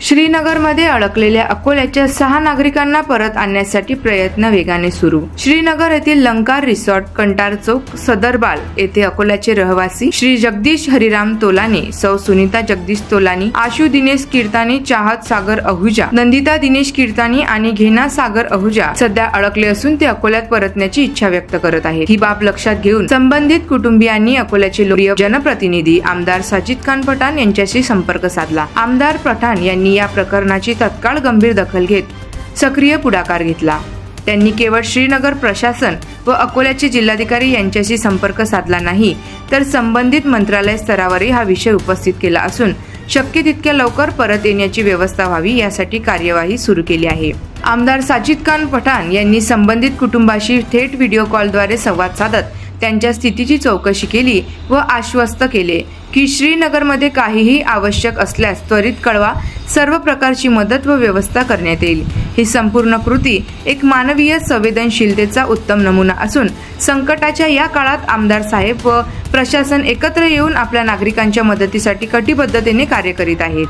श्रीनगरमध्ये अडकलेल्या अकोल्याच्या 6 नागरिकांना परत आणण्यासाठी प्रयत्न वेगाने सुरू। श्रीनगर येथील लंकार रिसॉर्ट, कंटार चौक, सदरबाल येथे अकोल्याचे रहिवासी श्री जगदीश हरिराम तोलानी, सौ सुनीता जगदीश तोलानी, आशु दिनेश कीर्तानी, चाहत सागर अहुजा, नंदिता दिनेश कीर्तानी आणि घेना सागर अहुजा सध्या अडकले असून ते अकोल्यात परतण्याची इच्छा व्यक्त करत आहेत। ही बाब लक्षात घेऊन संबंधित कुटुंबियांनी अकोल्याचे लोकप्रिय जनप्रतिनिधी आमदार साजिद खान पठाण यांच्याशी संपर्क साधला। आमदार पठाण यांनी या प्रकरणाची तत्काळ गंभीर दखल घेत सक्रिय पुढाकार घेतला। त्यांनी केवळ श्रीनगर प्रशासन व अकोल्याचे जिल्हाधिकारी यांच्याशी संपर्क साधला नाही, तर संबंधित मंत्रालय स्तरावरही हा विषय उपस्थित केला असून शक्य तितक्या लवकर परत येण्याची व्यवस्था व्हावी यासाठी कार्यवाही सुरू केली आहे। आमदार साजिद खान पठाण यांनी संबंधित कुटुंबाशी थेट व्हिडिओ कॉलद्वारे संवाद साधत त्यांच्या स्थितीची चौकशी केली व आश्वस्त केले की श्रीनगरमध्ये काहीही आवश्यक असल्यास त्वरित कळवा, सर्व प्रकारची मदत व व्यवस्था करण्यात येईल। ही संपूर्ण कृती एक मानवीय संवेदनशीलतेचा उत्तम नमुना असून संकटाच्या या काळात आमदार साहेब व प्रशासन एकत्र येऊन आपल्या नागरिकांच्या मदतीसाठी कटिबद्धतेने कार्य करीत आहेत।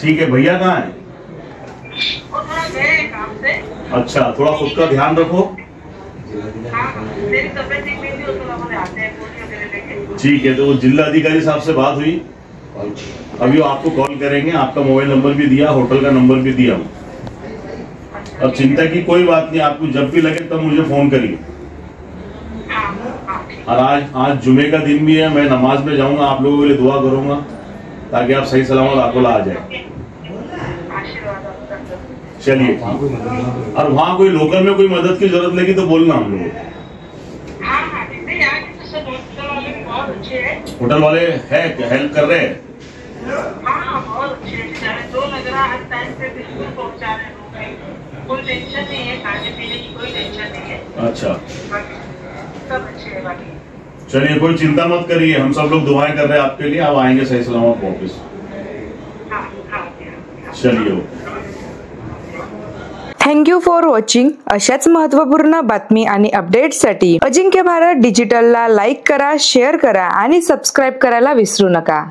ठीक है भैया, कहाँ है? अच्छा, थोड़ा खुद का ध्यान रखो। ठीक है, तो वो जिला अधिकारी साहब से बात हुई, अभी वो आपको कॉल करेंगे। आपका मोबाइल नंबर भी दिया, होटल का नंबर भी दिया। अब चिंता की कोई बात नहीं, आपको जब भी लगे तब मुझे फोन करिए। और आज जुमे का दिन भी है, मैं नमाज में जाऊंगा, आप लोगों के लिए दुआ करूंगा ताकि आप सही सलामत अकोला आ जाए। चलिए, और वहाँ कोई लोकल में कोई मदद की जरूरत लगी तो बोलना हम लोग। होटल वाले है हेल्प कर रहे हैं? बहुत अच्छे हैं, जो लग रहा है टाइम पे बिल्कुल पहुंचा रहे हैं, कोई टेंशन नहीं है, खाने पीने की कोई टेंशन नहीं है। अच्छा, सब अच्छे हैं बाकी। चलिए, कोई चिंता मत करिए, हम सब लोग दुआएं कर रहे हैं आपके लिए, आप आएंगे सही सलामत वापस। चलिए, थँक्यू फॉर वॉचिंग। अशाच महत्त्वपूर्ण बातमी आणि अपडेट्ससाठी अजिंक्य भारत डिजिटलला लाईक करा, शेअर करा आणि सबस्क्राईब करायला विसरू नका।